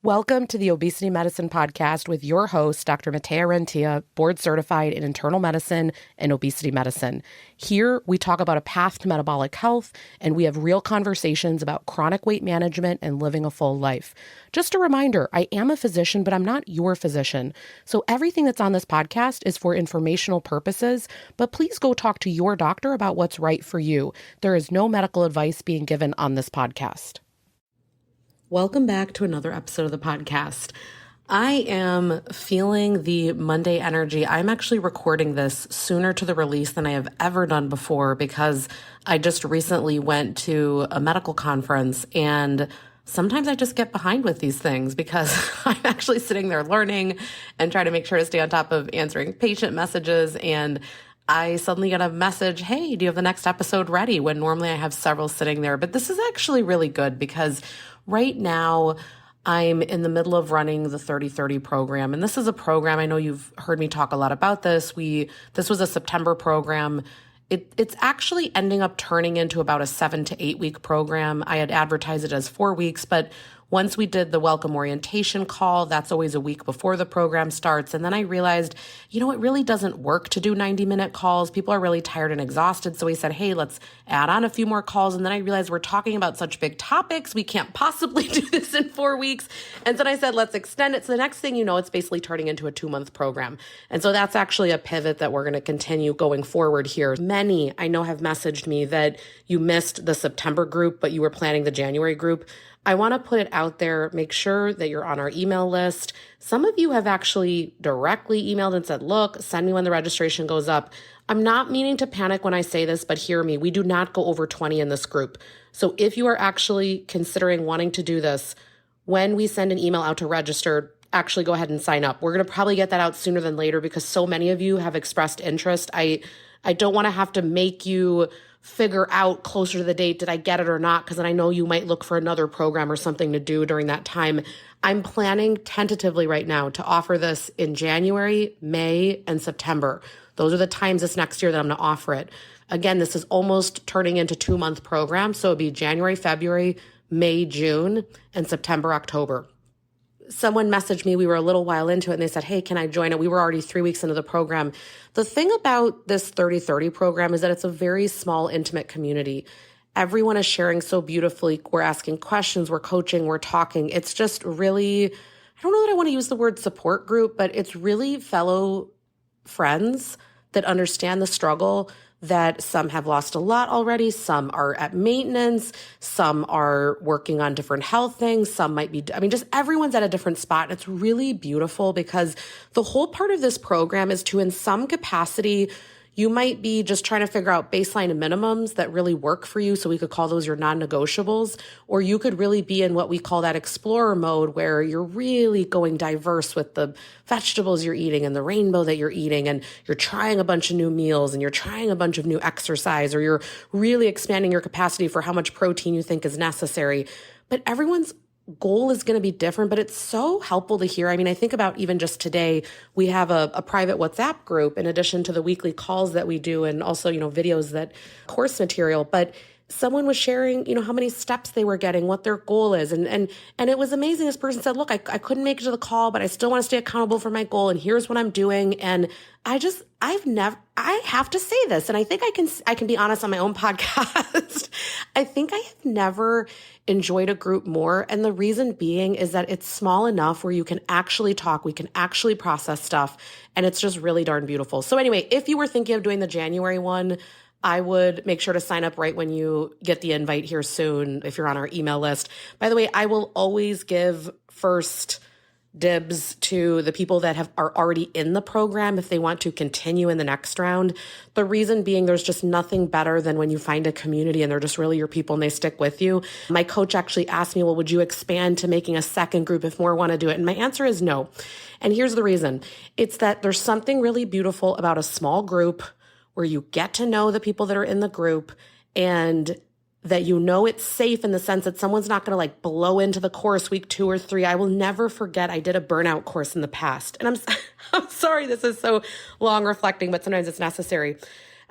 Welcome to the Obesity Medicine Podcast with your host, Dr. Rentea, board certified in internal medicine and obesity medicine. Here, we talk about a path to metabolic health, and we have real conversations about chronic weight management and living a full life. Just a reminder, I am a physician, but I'm not your physician. So everything that's on this podcast is for informational purposes, but please go talk to your doctor about what's right for you. There is no medical advice being given on this podcast. Welcome back to another episode of the podcast. I am feeling the Monday energy. I'm actually recording this sooner to the release than I have ever done before because I just recently went to a medical conference, and sometimes I just get behind with these things because I'm actually sitting there learning and trying to make sure to stay on top of answering patient messages, and I suddenly get a message, hey, do you have the next episode ready? When normally I have several sitting there. But this is actually really good because right now I'm in the middle of running the 30/30 program. And this is a program, I know you've heard me talk a lot about this. This was a September program. It's actually ending up turning into about a 7 to 8 week program. I had advertised it as 4 weeks, but once we did the welcome orientation call, that's always a week before the program starts. And then I realized, it really doesn't work to do 90-minute calls. People are really tired and exhausted. So we said, hey, let's add on a few more calls. And then I realized we're talking about such big topics. We can't possibly do this in 4 weeks. And then I said, let's extend it. So the next thing you know, it's basically turning into a 2-month program. And so that's actually a pivot that we're going to continue going forward here. Many, I know, have messaged me that you missed the September group, but you were planning the January group. I want to put it out there, make sure that you're on our email list. Some of you have actually directly emailed and said, look, send me when the registration goes up. I'm not meaning to panic when I say this, but hear me. We do not go over 20 in this group. So if you are actually considering wanting to do this, when we send an email out to register, actually go ahead and sign up. We're going to probably get that out sooner than later because so many of you have expressed interest. I don't want to have to make you figure out closer to the date, did I get it or not? Because then I know you might look for another program or something to do during that time. I'm planning tentatively right now to offer this in January, May, and September. Those are the times this next year that I'm going to offer it. Again, this is almost turning into 2-month program. So it'd be January, February, May, June, and September, October. Someone messaged me, we were a little while into it, and they said, hey, can I join it? We were already 3 weeks into the program. The thing about this 30/30 program is that it's a very small, intimate community. Everyone is sharing so beautifully. We're asking questions, we're coaching, we're talking. It's just really, I don't know that I want to use the word support group, but it's really fellow friends that understand the struggle, that some have lost a lot already, some are at maintenance, some are working on different health things, some might be, just everyone's at a different spot. And it's really beautiful because the whole part of this program is to, in some capacity, you might be just trying to figure out baseline and minimums that really work for you. So we could call those your non-negotiables, or you could really be in what we call that explorer mode where you're really going diverse with the vegetables you're eating and the rainbow that you're eating. And you're trying a bunch of new meals and you're trying a bunch of new exercise, or you're really expanding your capacity for how much protein you think is necessary. But everyone's goal is going to be different, but it's so helpful to hear. I think about even just today, we have a private WhatsApp group in addition to the weekly calls that we do and also, videos that course material. But someone was sharing, how many steps they were getting, what their goal is. And it was amazing. This person said, look, I couldn't make it to the call, but I still want to stay accountable for my goal. And here's what I'm doing. And I have to say this. And I think I can be honest on my own podcast. I think I have never enjoyed a group more. And the reason being is that it's small enough where you can actually talk, we can actually process stuff. And it's just really darn beautiful. So anyway, if you were thinking of doing the January one, I would make sure to sign up right when you get the invite here soon if you're on our email list. By the way, I will always give first dibs to the people that are already in the program if they want to continue in the next round. The reason being, there's just nothing better than when you find a community and they're just really your people and they stick with you. My coach actually asked me, well, would you expand to making a second group if more want to do it? And my answer is no. And here's the reason. It's that there's something really beautiful about a small group where you get to know the people that are in the group and that it's safe in the sense that someone's not going to blow into the course week 2 or 3. I will never forget, I did a burnout course in the past. And I'm sorry this is so long reflecting, but sometimes it's necessary.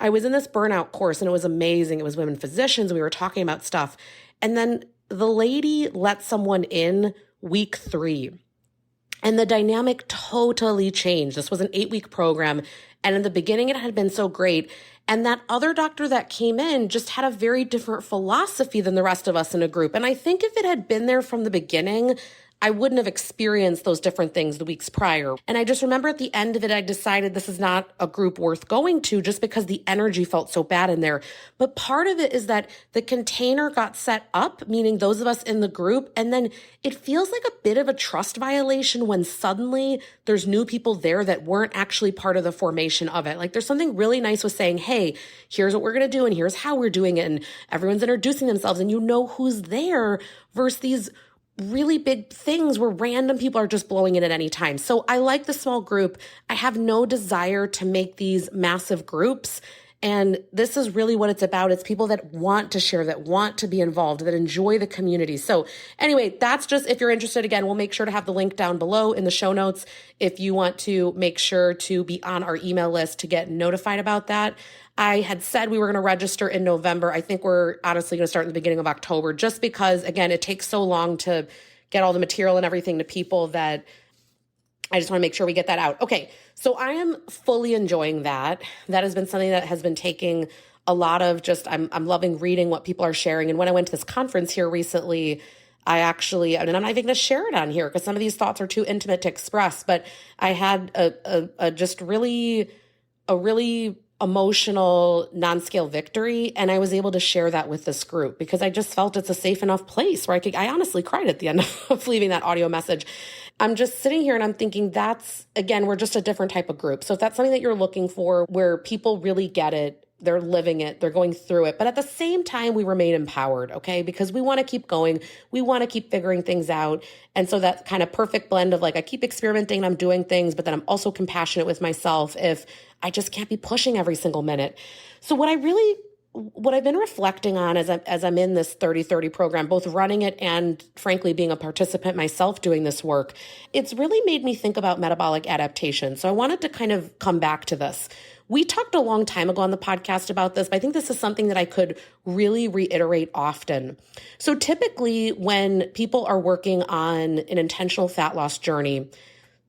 I was in this burnout course and it was amazing. It was women physicians. We were talking about stuff. And then the lady let someone in week 3. And the dynamic totally changed. This was an 8-week program. And in the beginning, it had been so great. And that other doctor that came in just had a very different philosophy than the rest of us in a group. And I think if it had been there from the beginning, I wouldn't have experienced those different things the weeks prior. And I just remember at the end of it, I decided this is not a group worth going to just because the energy felt so bad in there. But part of it is that the container got set up, meaning those of us in the group, and then it feels like a bit of a trust violation when suddenly there's new people there that weren't actually part of the formation of it. Like there's something really nice with saying, hey, here's what we're going to do and here's how we're doing it. And everyone's introducing themselves and you know who's there versus these really big things where random people are just blowing in at any time. So I like the small group. I have no desire to make these massive groups. And this is really what it's about. It's people that want to share, that want to be involved, that enjoy the community. So anyway, that's just, if you're interested, again, we'll make sure to have the link down below in the show notes if you want to make sure to be on our email list to get notified about that. I had said we were going to register in November. I think we're honestly going to start in the beginning of October, just because, again, it takes so long to get all the material and everything to people that I just want to make sure we get that out. Okay, so I am fully enjoying that. That has been something that has been taking a lot of just, I'm loving reading what people are sharing. And when I went to this conference here recently, I actually, and I'm not even going to share it on here because some of these thoughts are too intimate to express, but I had a really emotional non-scale victory. And I was able to share that with this group because I just felt it's a safe enough place where I honestly cried at the end of leaving that audio message. I'm just sitting here and I'm thinking that's, again, we're just a different type of group. So if that's something that you're looking for where people really get it, they're living it, they're going through it, but at the same time, we remain empowered, okay? Because we want to keep going. We want to keep figuring things out. And so that kind of perfect blend of like, I keep experimenting, I'm doing things, but then I'm also compassionate with myself if I just can't be pushing every single minute. So what I've been reflecting on as I'm in this 30-30 program, both running it and frankly being a participant myself doing this work, it's really made me think about metabolic adaptation. So I wanted to kind of come back to this. We talked a long time ago on the podcast about this, but I think this is something that I could really reiterate often. So typically when people are working on an intentional fat loss journey,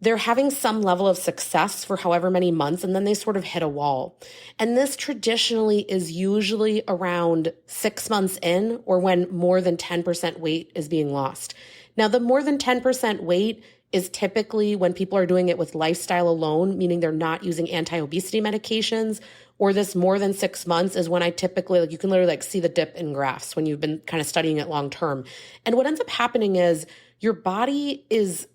they're having some level of success for however many months, and then they sort of hit a wall. And this traditionally is usually around 6 months in or when more than 10% weight is being lost. Now, the more than 10% weight is typically when people are doing it with lifestyle alone, meaning they're not using anti-obesity medications, or this more than 6 months is when I typically, you can literally see the dip in graphs when you've been kind of studying it long term. And what ends up happening is your body is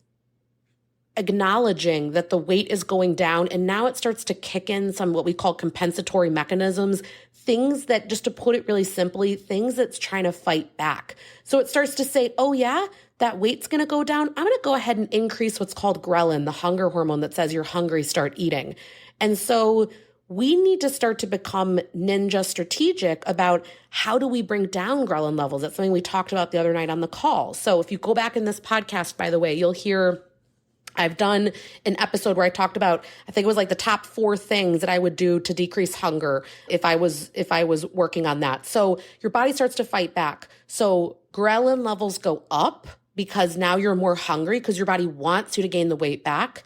acknowledging that the weight is going down, and now it starts to kick in some what we call compensatory mechanisms, things that, just to put it really simply, things that's trying to fight back. So it starts to say, oh yeah, that weight's going to go down. I'm going to go ahead and increase what's called ghrelin, the hunger hormone that says you're hungry, start eating. And so we need to start to become ninja strategic about how do we bring down ghrelin levels. That's something we talked about the other night on the call. So if you go back in this podcast, by the way, you'll hear I've done an episode where I talked about, I think it was like the top 4 things that I would do to decrease hunger if I was working on that. So your body starts to fight back. So ghrelin levels go up because now you're more hungry because your body wants you to gain the weight back.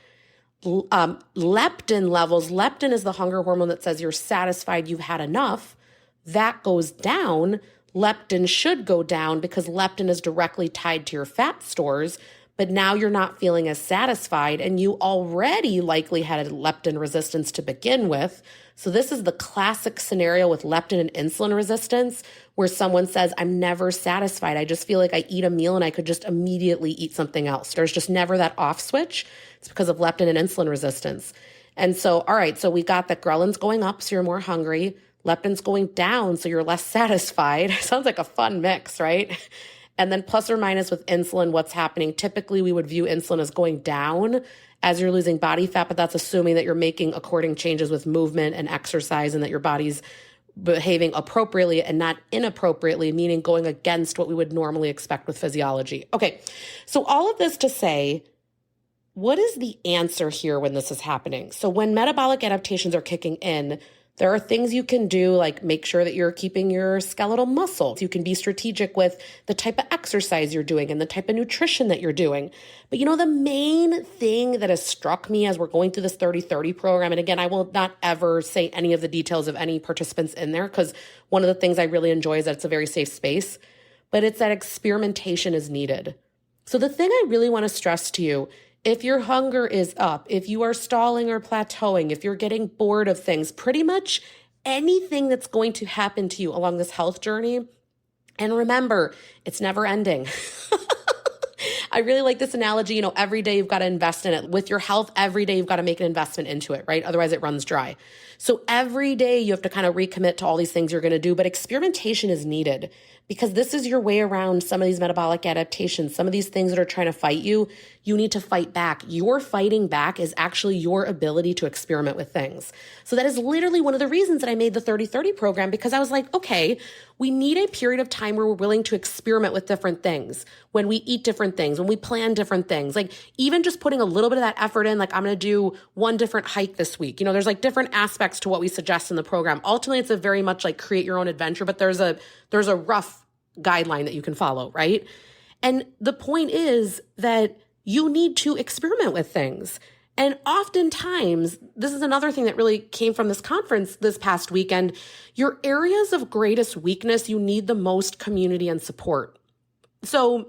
Leptin levels, leptin is the hunger hormone that says you're satisfied, you've had enough. That goes down. Leptin should go down because leptin is directly tied to your fat stores. But now you're not feeling as satisfied, and you already likely had a leptin resistance to begin with. So this is the classic scenario with leptin and insulin resistance, where someone says, I'm never satisfied. I just feel like I eat a meal and I could just immediately eat something else. There's just never that off switch. It's because of leptin and insulin resistance. And so, all right, so we got that ghrelin's going up, so you're more hungry. Leptin's going down, so you're less satisfied. Sounds like a fun mix, right? And then plus or minus with insulin, what's happening? Typically, we would view insulin as going down as you're losing body fat, but that's assuming that you're making according changes with movement and exercise and that your body's behaving appropriately and not inappropriately, meaning going against what we would normally expect with physiology. Okay, so all of this to say, what is the answer here when this is happening? So when metabolic adaptations are kicking in, There are things you can do, like make sure that you're keeping your skeletal muscle. You can be strategic with the type of exercise you're doing and the type of nutrition that you're doing. But the main thing that has struck me as we're going through this 30-30 program, and again, I will not ever say any of the details of any participants in there, because one of the things I really enjoy is that it's a very safe space, but it's that experimentation is needed. So the thing I really want to stress to you, if your hunger is up, if you are stalling or plateauing, if you're getting bored of things, pretty much anything that's going to happen to you along this health journey, and remember, it's never ending. I really like this analogy, every day you've got to invest in it. With your health, every day you've got to make an investment into it, right? Otherwise it runs dry. So every day you have to kind of recommit to all these things you're going to do, but experimentation is needed because this is your way around some of these metabolic adaptations, some of these things that are trying to fight you. You need to fight back. Your fighting back is actually your ability to experiment with things. So that is literally one of the reasons that I made the 30-30 program, because I was like, okay, we need a period of time where we're willing to experiment with different things, when we eat different things, when we plan different things, like even just putting a little bit of that effort in, like I'm going to do one different hike this week. There's like different aspects to what we suggest in the program. Ultimately, it's a very much like create your own adventure, but there's a rough guideline that you can follow, right? And the point is that you need to experiment with things. And oftentimes, this is another thing that really came from this conference this past weekend, your areas of greatest weakness, you need the most community and support. So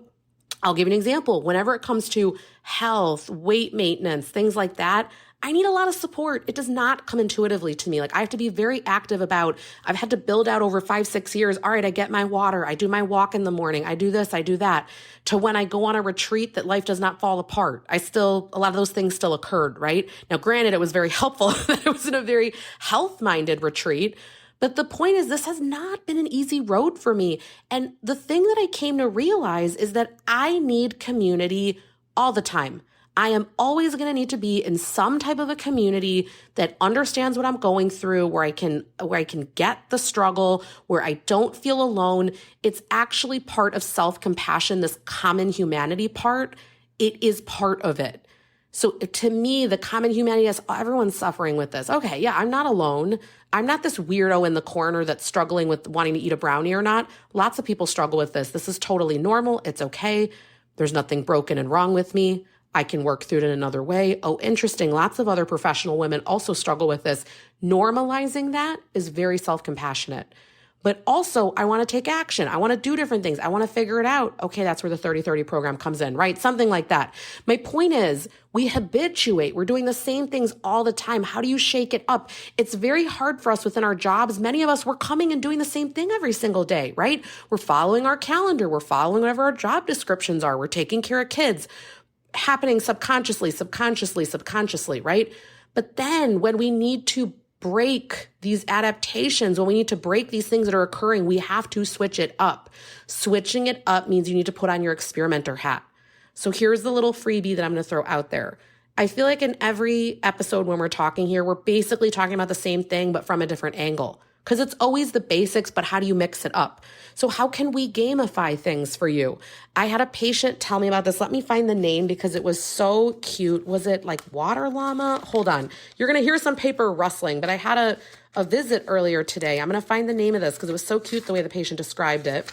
I'll give you an example. Whenever it comes to health, weight maintenance, things like that, I need a lot of support. It does not come intuitively to me. Like I have to be very active about, I've had to build out over 5-6 years. All right, I get my water. I do my walk in the morning. I do this, I do that. To when I go on a retreat that life does not fall apart. A lot of those things still occurred, right? Now, granted, it was very helpful that it was in a very health-minded retreat. But the point is, this has not been an easy road for me. And the thing that I came to realize is that I need community all the time. I am always going to need to be in some type of a community that understands what I'm going through, where I can get the struggle, where I don't feel alone. It's actually part of self-compassion, this common humanity part. It is part of it. So to me, the common humanity is everyone's suffering with this. Okay, yeah, I'm not alone. I'm not this weirdo in the corner that's struggling with wanting to eat a brownie or not. Lots of people struggle with this. This is totally normal. It's okay. There's nothing broken and wrong with me. I can work through it in another way. Oh, interesting. Lots of other professional women also struggle with this. Normalizing that is very self-compassionate. But also, I want to take action. I want to do different things. I want to figure it out. Okay, that's where the 30-30 program comes in, right? Something like that. My point is, we habituate. We're doing the same things all the time. How do you shake it up? It's very hard for us within our jobs. Many of us, we're coming and doing the same thing every single day, right? We're following our calendar. We're following whatever our job descriptions are. We're taking care of kids. Happening subconsciously, right? But then when we need to break these adaptations, when we need to break these things that are occurring, we have to switch it up. Switching it up means you need to put on your experimenter hat. So here's the little freebie that I'm going to throw out there. I feel like in every episode when we're talking here, we're basically talking about the same thing, but from a different angle. Because it's always the basics, but how do you mix it up? So how can we gamify things for you? I had a patient tell me about this. Let me find the name because it was so cute. Was it like Waterllama? Hold on. You're going to hear some paper rustling, but I had a visit earlier today. I'm going to find the name of this because it was so cute the way the patient described it.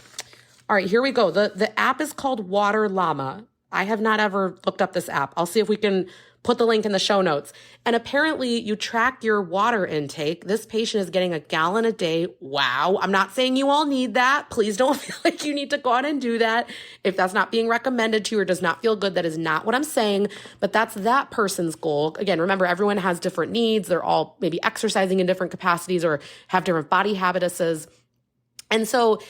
All right, here we go. The app is called Waterllama. I have not ever looked up this app. I'll see if we can put the link in the show notes. And apparently you track your water intake. This patient is getting 1 gallon a day. Wow. I'm not saying you all need that. Please don't feel like you need to go out and do that. If that's not being recommended to you or does not feel good, that is not what I'm saying, but that's that person's goal. Again, remember, everyone has different needs. They're all maybe exercising in different capacities or have different body habituses. And so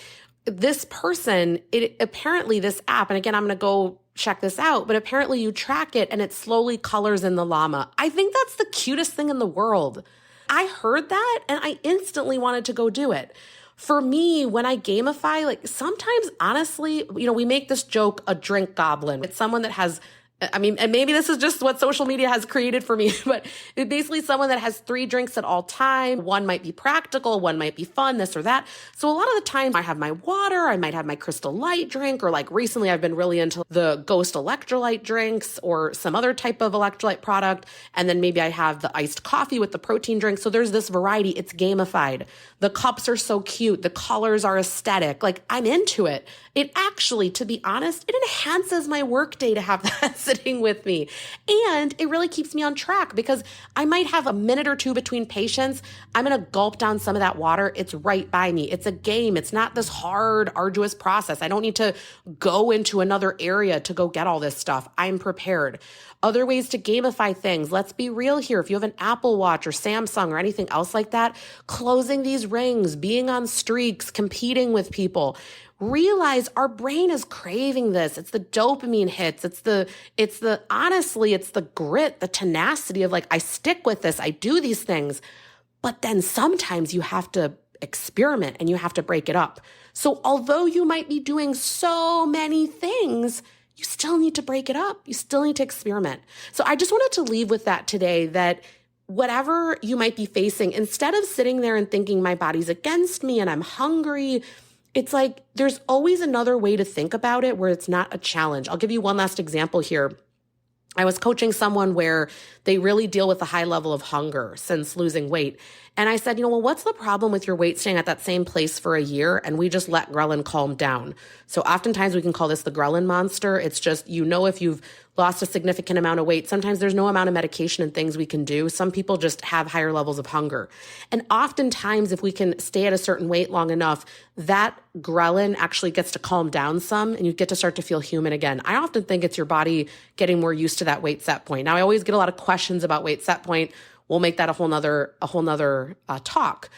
this person, apparently this app, and again, I'm going to go check this out, but apparently you track it and it slowly colors in the llama. I think that's the cutest thing in the world. I heard that and I instantly wanted to go do it. For me, when I gamify, like sometimes honestly, we make this joke, a drink goblin. It's someone that has I mean, and maybe this is just what social media has created for me, but basically someone that has 3 drinks at all time. One might be practical, one might be fun, this or that. So a lot of the time I have my water, I might have my Crystal Light drink, or like recently I've been really into the Ghost electrolyte drinks or some other type of electrolyte product. And then maybe I have the iced coffee with the protein drink. So there's this variety. It's gamified. The cups are so cute. The colors are aesthetic. Like, I'm into it. It actually, to be honest, it enhances my workday to have that sitting with me. And it really keeps me on track because I might have a minute or two between patients. I'm going to gulp down some of that water. It's right by me. It's a game. It's not this hard, arduous process. I don't need to go into another area to go get all this stuff. I'm prepared. Other ways to gamify things. Let's be real here. If you have an Apple Watch or Samsung or anything else like that, closing these rings, being on streaks, competing with people, realize our brain is craving this. It's the dopamine hits. Honestly, it's the grit, the tenacity of like, I stick with this. I do these things. But then sometimes you have to experiment and you have to break it up. So although you might be doing so many things, you still need to break it up. You still need to experiment. So I just wanted to leave with that today, that whatever you might be facing, instead of sitting there and thinking my body's against me and I'm hungry, it's like there's always another way to think about it where it's not a challenge. I'll give you one last example here. I was coaching someone where they really deal with a high level of hunger since losing weight. And I said, well, what's the problem with your weight staying at that same place for a year? And we just let ghrelin calm down. So oftentimes we can call this the ghrelin monster. It's just, if you've lost a significant amount of weight, sometimes there's no amount of medication and things we can do. Some people just have higher levels of hunger. And oftentimes if we can stay at a certain weight long enough, that ghrelin actually gets to calm down some and you get to start to feel human again. I often think it's your body getting more used to that weight set point. Now, I always get a lot of questions about weight set point. We'll make that a whole nother talk.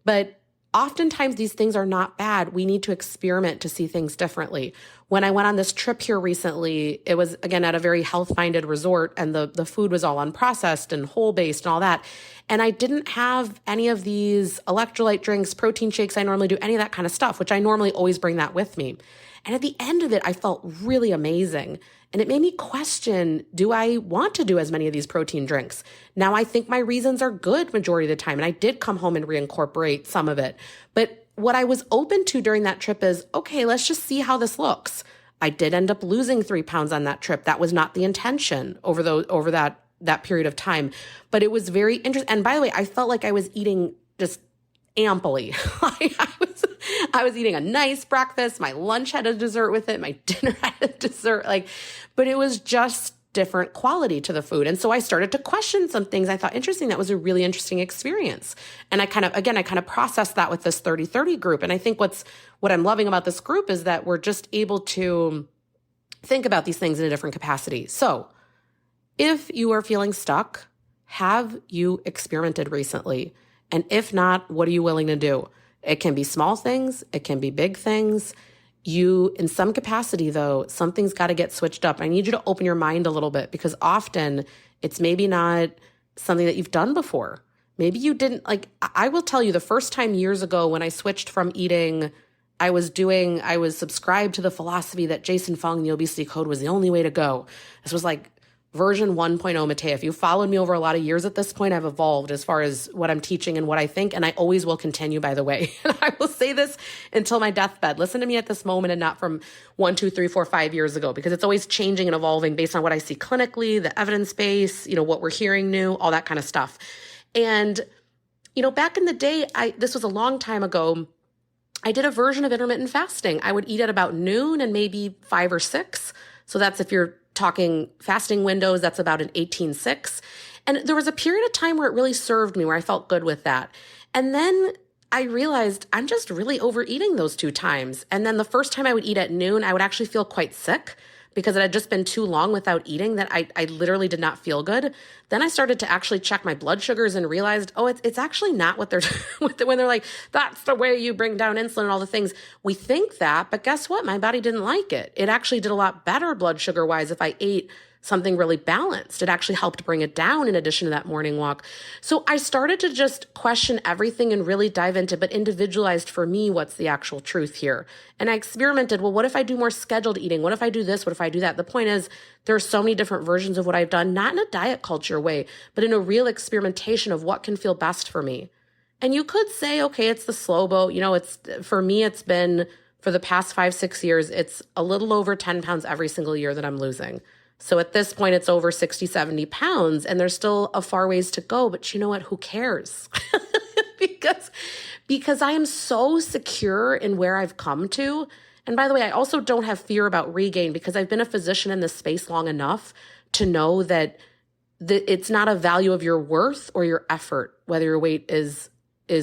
But oftentimes these things are not bad. We need to experiment to see things differently. When I went on this trip here recently, it was, again, at a very health-minded resort, and the food was all unprocessed and whole-based and all that. And I didn't have any of these electrolyte drinks, protein shakes. I normally do any of that kind of stuff, which I normally always bring that with me. And at the end of it, I felt really amazing. And it made me question, do I want to do as many of these protein drinks? Now, I think my reasons are good majority of the time. And I did come home and reincorporate some of it. But what I was open to during that trip is, okay, let's just see how this looks. I did end up losing 3 pounds on that trip. That was not the intention over that period of time. But it was very interesting. And by the way, I felt like I was eating just amply. I was eating a nice breakfast. My lunch had a dessert with it. My dinner had a dessert. But it was just different quality to the food. And so I started to question some things I thought interesting. That was a really interesting experience. And I kind of processed that with this 30-30 group. And I think what I'm loving about this group is that we're just able to think about these things in a different capacity. So if you are feeling stuck, have you experimented recently? And if not, what are you willing to do? It can be small things. It can be big things. In some capacity though, something's got to get switched up. I need you to open your mind a little bit, because often it's maybe not something that you've done before. Maybe you didn't I will tell you, the first time years ago when I switched from eating, I was subscribed to the philosophy that Jason Fung, the obesity code, was the only way to go. This was like version 1.0 Metea. If you followed me over a lot of years at this point, I've evolved as far as what I'm teaching and what I think, and I always will continue, by the way. And I will say this until my deathbed. Listen to me at this moment and not from 1, 2, 3, 4, 5 years ago, because it's always changing and evolving based on what I see clinically, the evidence base, what we're hearing new, all that kind of stuff. And, back in the day, this was a long time ago, I did a version of intermittent fasting. I would eat at about noon and maybe 5 or 6. So that's, if you're talking fasting windows, that's about an 18-6. And there was a period of time where it really served me, where I felt good with that. And then I realized I'm just really overeating those 2 times. And then the first time I would eat at noon, I would actually feel quite sick, because it had just been too long without eating that I literally did not feel good. Then I started to actually check my blood sugars and realized, it's actually not what they're when they're like, that's the way you bring down insulin and all the things. We think that, but guess what? My body didn't like it. It actually did a lot better blood sugar wise if I ate something really balanced. It actually helped bring it down in addition to that morning walk. So I started to just question everything and really dive into, but individualized for me, what's the actual truth here? And I experimented, well, what if I do more scheduled eating? What if I do this? What if I do that? The point is, there are so many different versions of what I've done, not in a diet culture way, but in a real experimentation of what can feel best for me. And you could say, okay, it's the slow boat. For me, it's been, for the past 5-6 years, it's a little over 10 pounds every single year that I'm losing. So at this point, it's over 60, 70 pounds, and there's still a far ways to go. But you know what? Who cares? because I am so secure in where I've come to. And by the way, I also don't have fear about regain because I've been a physician in this space long enough to know that it's not a value of your worth or your effort, whether your weight is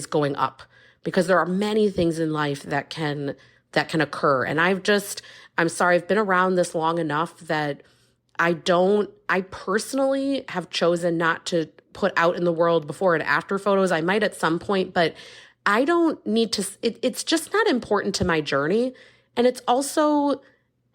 going up, because there are many things in life that can occur. And I'm sorry, I've been around this long enough that I personally have chosen not to put out in the world before and after photos. I might at some point, but I don't need to, it's just not important to my journey. And it's also,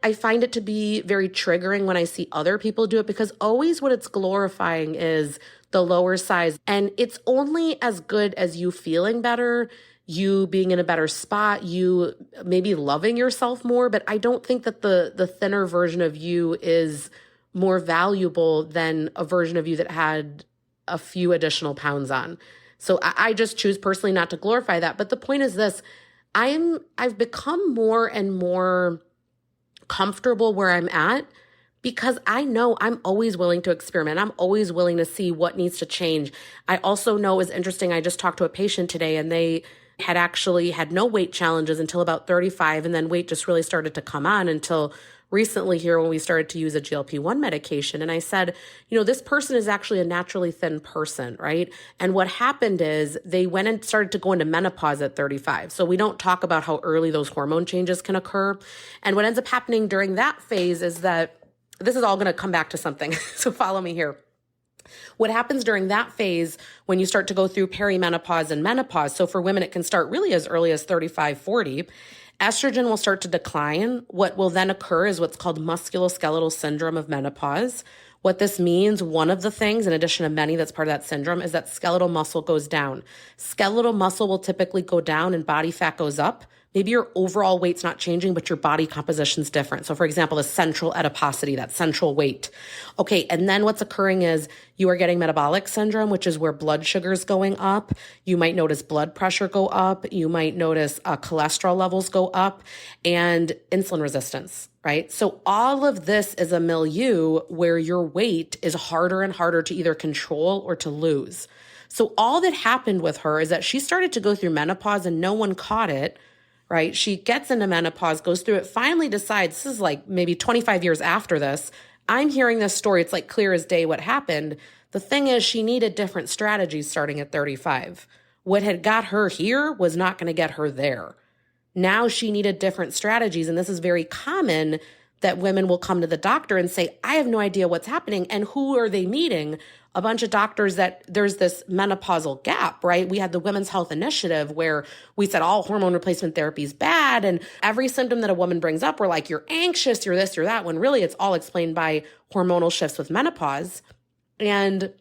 I find it to be very triggering when I see other people do it, because always what it's glorifying is the lower size. And it's only as good as you feeling better, you being in a better spot, you maybe loving yourself more. But I don't think that the thinner version of you is more valuable than a version of you that had a few additional pounds on. So I just choose personally not to glorify that. But the point is this, I've become more and more comfortable where I'm at, because I know I'm always willing to experiment. I'm always willing to see what needs to change. I also know it's interesting. I just talked to a patient today, and they had actually had no weight challenges until about 35. And then weight just really started to come on until recently here when we started to use a GLP-1 medication. And I said, this person is actually a naturally thin person, right? And what happened is they went and started to go into menopause at 35. So we don't talk about how early those hormone changes can occur. And what ends up happening during that phase is that, this is all going to come back to something. So follow me here. What happens during that phase when you start to go through perimenopause and menopause, so for women, it can start really as early as 35, 40, estrogen will start to decline. What will then occur is what's called musculoskeletal syndrome of menopause. What this means, one of the things, in addition to many that's part of that syndrome, is that skeletal muscle goes down. Skeletal muscle will typically go down and body fat goes up. Maybe your overall weight's not changing, but your body composition's different. So for example, the central adiposity, that central weight. Okay, and then what's occurring is you are getting metabolic syndrome, which is where blood sugar's going up. You might notice blood pressure go up. You might notice cholesterol levels go up, and insulin resistance, right? So all of this is a milieu where your weight is harder and harder to either control or to lose. So all that happened with her is that she started to go through menopause and no one caught it, right? She gets into menopause, goes through it, finally decides, this is like maybe 25 years after this, I'm hearing this story, it's like clear as day what happened. The thing is, she needed different strategies starting at 35. What had got her here was not going to get her there. Now she needed different strategies, and this is very common that women will come to the doctor and say, I have no idea what's happening. And who are they meeting? A bunch of doctors that there's this menopausal gap, right? We had the Women's Health Initiative where we said all hormone replacement therapy is bad. And every symptom that a woman brings up, we're like, you're anxious, you're this, you're that, when really it's all explained by hormonal shifts with menopause. And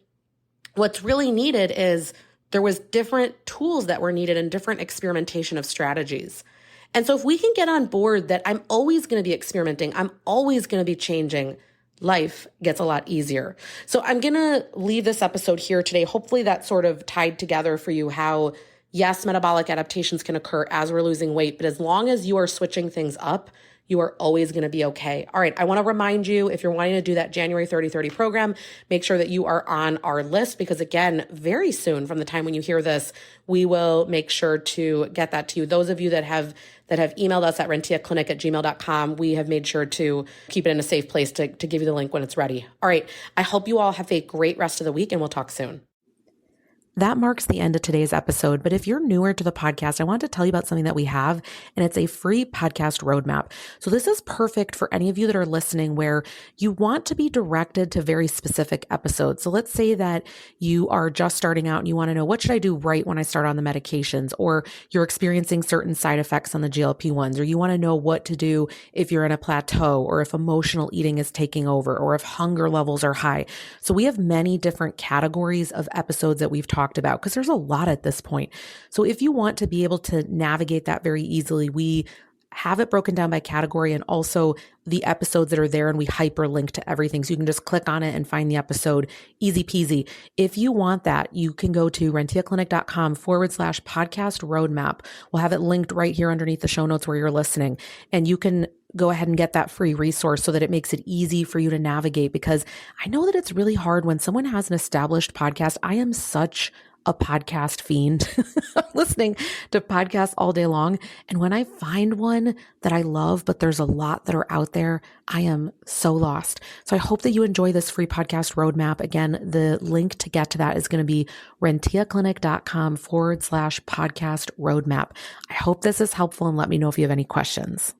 what's really needed is there was different tools that were needed and different experimentation of strategies. And so if we can get on board that I'm always going to be experimenting, I'm always going to be changing, life gets a lot easier. So I'm going to leave this episode here today. Hopefully that sort of tied together for you how, yes, metabolic adaptations can occur as we're losing weight, but as long as you are switching things up, you are always going to be okay. All right. I want to remind you, if you're wanting to do that January 30/30 program, make sure that you are on our list, because again, very soon from the time when you hear this, we will make sure to get that to you. Those of you that have emailed us at renteaclinic@gmail.com, we have made sure to keep it in a safe place to give you the link when it's ready. All right. I hope you all have a great rest of the week, and we'll talk soon. That marks the end of today's episode. But if you're newer to the podcast, I want to tell you about something that we have, and it's a free podcast roadmap. So this is perfect for any of you that are listening where you want to be directed to very specific episodes. So let's say that you are just starting out and you want to know, what should I do right when I start on the medications? Or you're experiencing certain side effects on the GLP-1s, or you want to know what to do if you're in a plateau, or if emotional eating is taking over, or if hunger levels are high. So we have many different categories of episodes that we've talked about, because there's a lot at this point. So if you want to be able to navigate that very easily, we have it broken down by category and also the episodes that are there, and we hyperlink to everything. So you can just click on it and find the episode, easy peasy. If you want that, you can go to renteaclinic.com/podcast roadmap. We'll have it linked right here underneath the show notes where you're listening. And you can go ahead and get that free resource so that it makes it easy for you to navigate, because I know that it's really hard when someone has an established podcast. I am such a podcast fiend, listening to podcasts all day long. And when I find one that I love, but there's a lot that are out there, I am so lost. So I hope that you enjoy this free podcast roadmap. Again, the link to get to that is going to be renteaclinic.com/podcast roadmap. I hope this is helpful, and let me know if you have any questions.